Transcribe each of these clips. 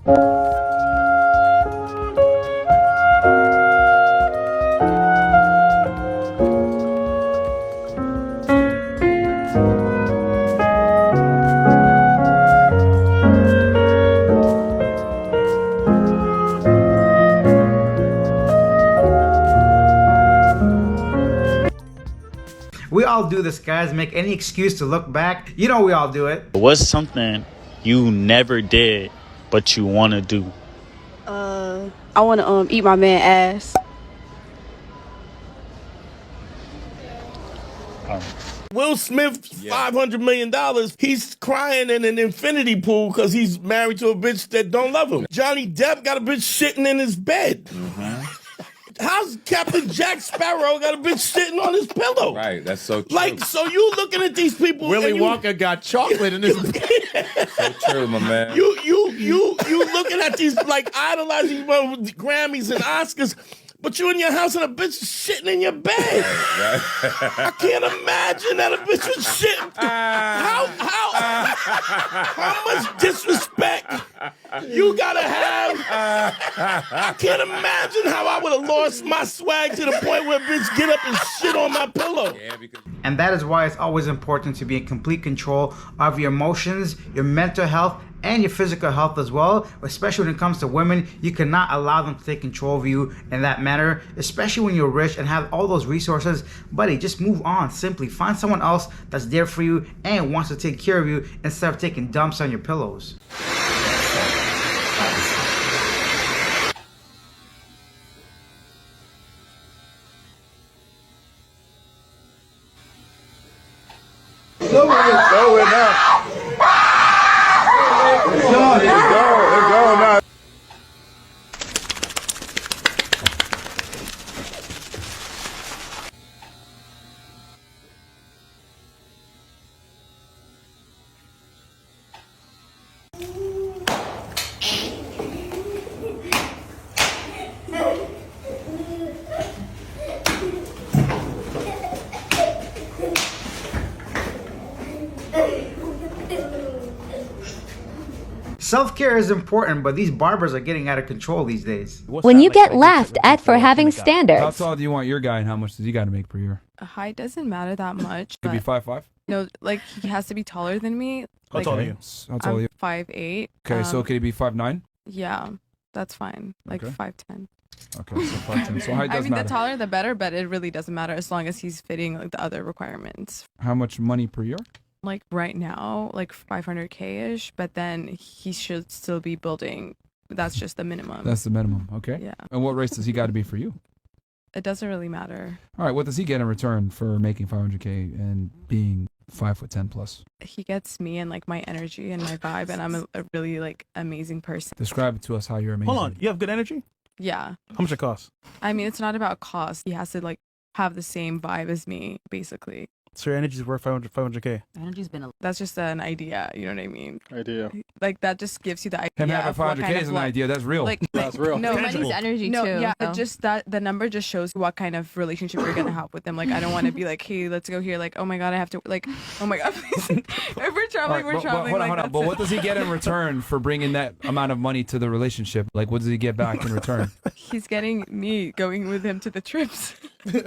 We all do this, guys. Make any excuse to look back. You know we all do it. What's something you never did but you want to do? I want to eat my man ass. Will Smith, $500 million, he's crying in an infinity pool because he's married to a bitch that don't love him. Johnny Depp got a bitch shitting in his bed. How's Captain Jack Sparrow got a bitch sitting on his pillow? Right, that's so true. Like, so you looking at these people. Willy Wonka got chocolate in his So true, my man. You looking at these, like, idolizing Grammys and Oscars, but you in your house and a bitch is shitting in your bed. Right. I can't imagine that a bitch was shitting. How much disrespect you gotta have? I can't imagine how I would have lost my swag to the point where a bitch get up and shit on my pillow. Yeah, because And that is why it's always important to be in complete control of your emotions, your mental health, and your physical health as well. Especially when it comes to women, you cannot allow them to take control of you in that manner, especially when you're rich and have all those resources. Buddy, just move on. Simply find someone else that's there for you and wants to take care of you instead of taking dumps on your pillows. No, we're not. It's gone now. Self-care is important, but these barbers are getting out of control these days. When you get laughed at for having standards. How tall do you want your guy, and how much does he got to make per year? Height doesn't matter that much. Could be 5'5". No, like he has to be taller than me. How tall are you? How tall are you? 5'8". Okay, so could he be 5'9"? Yeah, that's fine. Like Okay. 5'10". Okay, so 5'10". So height I does mean, matter. the taller the better, but it really doesn't matter as long as he's fitting like the other requirements. How much money per year? Like right now, like 500K ish, but then he should still be building. That's just the minimum. That's the minimum. Okay. Yeah. And what race does he got to be for you? It doesn't really matter. All right. What does he get in return for making 500K and being 5'10" plus? He gets me and like my energy and my vibe, and I'm a really like amazing person. Describe it to us how you're amazing. Hold on, you have good energy? Yeah. How much it costs? I mean, it's not about cost. He has to like have the same vibe as me, basically. So your energy's worth 500K. Energy's been That's just an idea. You know what I mean? idea. Like that just gives you the idea. Him having of what 500K kind is of an like- idea. That's real. Like That's real. No, Tangible. energy no, too. yeah, so. just that the number just shows what kind of relationship you're gonna have with them. Like I don't want to be like, hey, let's go here. Like, oh my god, I have to. Like, oh my god, please. If we're traveling, we're traveling. Hold on, like, hold on. that's But it. what does he get in return for bringing that amount of money to the relationship? Like, what does he get back in return? He's getting me going with him to the trips. So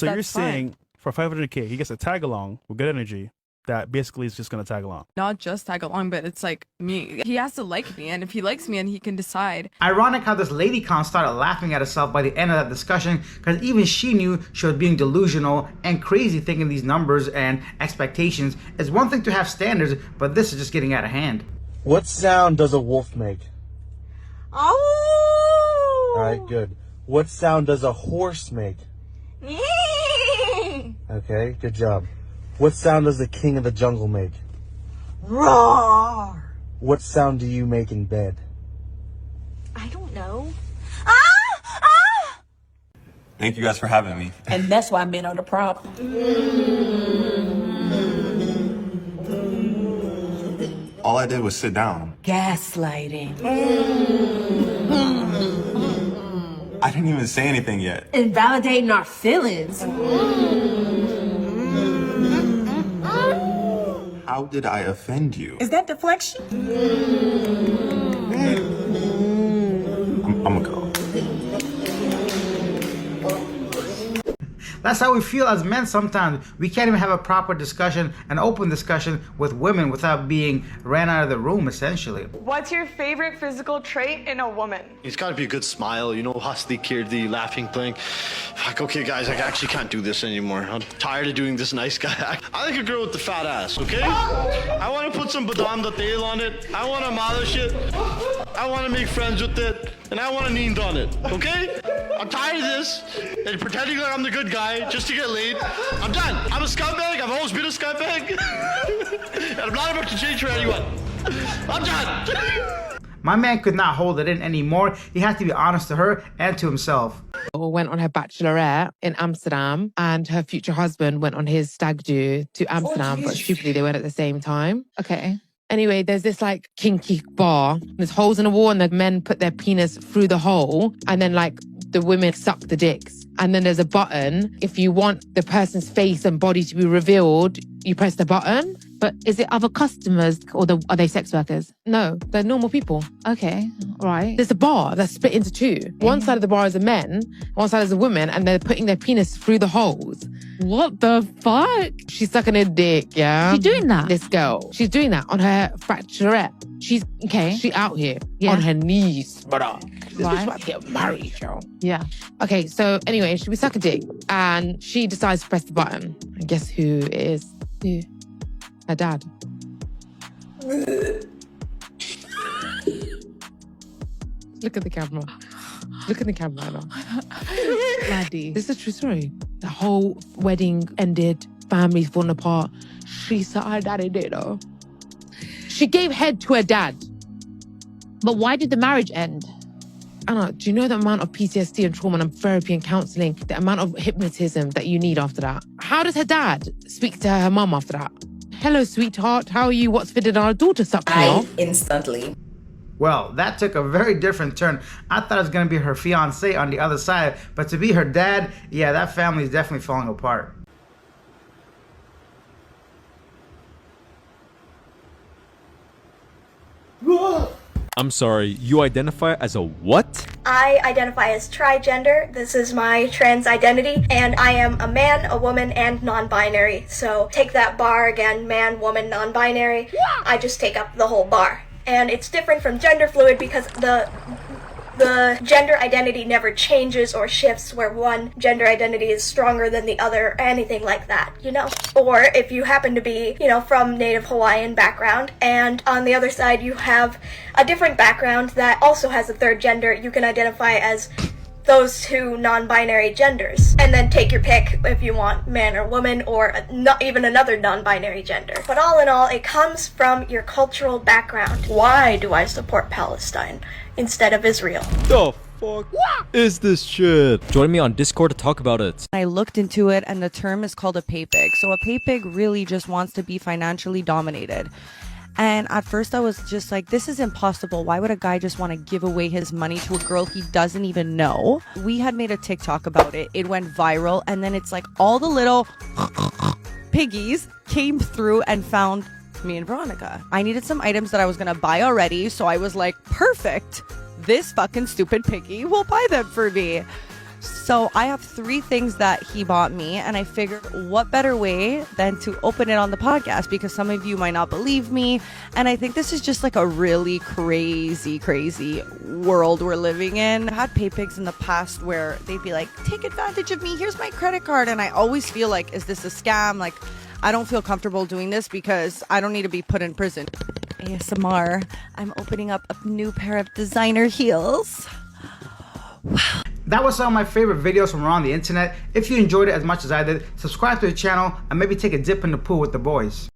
you're That's saying for 500K, he gets a tag along with good energy that basically is just going to tag along. Not just tag along, but it's like me. He has to like me, and if he likes me, and he can decide. Ironic how this lady con started laughing at herself by the end of that discussion, because even she knew she was being delusional and crazy thinking these numbers and expectations. It's one thing to have standards, but this is just getting out of hand. What sound does a wolf make? Oh. All right, good. What sound does a horse make? Okay, good job. What sound does the king of the jungle make? Roar. What sound do you make in bed? I don't know. Thank you guys for having me. And that's why men are the problem. All I did was sit down. Gaslighting. I didn't even say anything yet. Invalidating our feelings. How did I offend you? Is that deflection? I'm gonna go. That's how we feel as men sometimes. We can't even have a proper discussion, an open discussion with women without being ran out of the room, essentially. What's your favorite physical trait in a woman? It's got to be a good smile, you know, hustly, the laughing thing. Like, okay, guys, I actually can't do this anymore. I'm tired of doing this nice guy. I like a girl with the fat ass, okay? I want to put some badam da tail on it. I want to polish it. I want to make friends with it. And I want to need on it, okay? I'm tired of this and pretending like I'm the good guy just to get laid. I'm done. I'm a scumbag. I've always been a scumbag. And I'm not about to change for anyone. I'm done. My man could not hold it in anymore. He had to be honest to her and to himself. Went on her bachelorette in Amsterdam, and her future husband went on his stag do to Amsterdam, but stupidly they went at the same time. Okay. Anyway, there's this like kinky bar. There's holes in the wall and the men put their penis through the hole and then like the women suck the dicks. And then there's a button. If you want the person's face and body to be revealed, you press the button. But is it other customers or are they sex workers? No, they're normal people. Okay, right. There's a bar that's split into two. One side of the bar is the men, one side is the women, and they're putting their penis through the holes. What the fuck? She's sucking a dick, yeah? She's doing that? This girl. She's doing that on her bachelorette. She's okay. She out here on her knees, brother. This Right. bitch about to get married, yo. Yeah. Okay, so anyway, she was sucking dick, and she decides to press the button. And guess who it is? Who? Her dad. Look at the camera. Look at the camera, Anna. Laddie. This is a true story. The whole wedding ended, families falling apart. She saw her daddy did, though. She gave head to her dad. But why did the marriage end? Anna, do you know the amount of PTSD and trauma and therapy and counselling, the amount of hypnotism that you need after that? How does her dad speak to her mum after that? Hello, sweetheart. How are you? What's fitted our daughter sucked me off? Instantly. Well, that took a very different turn. I thought it was going to be her fiance on the other side, but to be her dad, yeah, that family is definitely falling apart. I'm sorry, you identify as a what? I identify as trigender. This is my trans identity, and I am a man, a woman, and non-binary. So take that bar again, man, woman, non-binary. I just take up the whole bar. And it's different from gender fluid because the gender identity never changes or shifts where one gender identity is stronger than the other or anything like that, you know? Or if you happen to be, you know, from Native Hawaiian background and on the other side you have a different background that also has a third gender, you can identify as those two non-binary genders and then take your pick if you want man or woman or not even another non-binary gender. But all in all, it comes from your cultural background. Why do I support Palestine instead of Israel? The fuck is this shit? Join me on Discord to talk about it. I looked into it and the term is called a pay pig. So a pay pig really just wants to be financially dominated. And at first I was just like, this is impossible. Why would a guy just want to give away his money to a girl he doesn't even know? We had made a TikTok about it. It went viral. And then it's like all the little piggies came through and found me and Veronica. I needed some items that I was going to buy already. So I was like, perfect. This fucking stupid piggy will buy them for me. So I have 3 things that he bought me, and I figured what better way than to open it on the podcast, because some of you might not believe me, and I think this is just like a really crazy world we're living in. I had pay pigs in the past where they'd be like, take advantage of me, here's my credit card, and I always feel like, is this a scam? Like, I don't feel comfortable doing this because I don't need to be put in prison. ASMR, I'm opening up a new pair of designer heels. Wow. That was some of my favorite videos from around the internet. If you enjoyed it as much as I did, subscribe to the channel and maybe take a dip in the pool with the boys.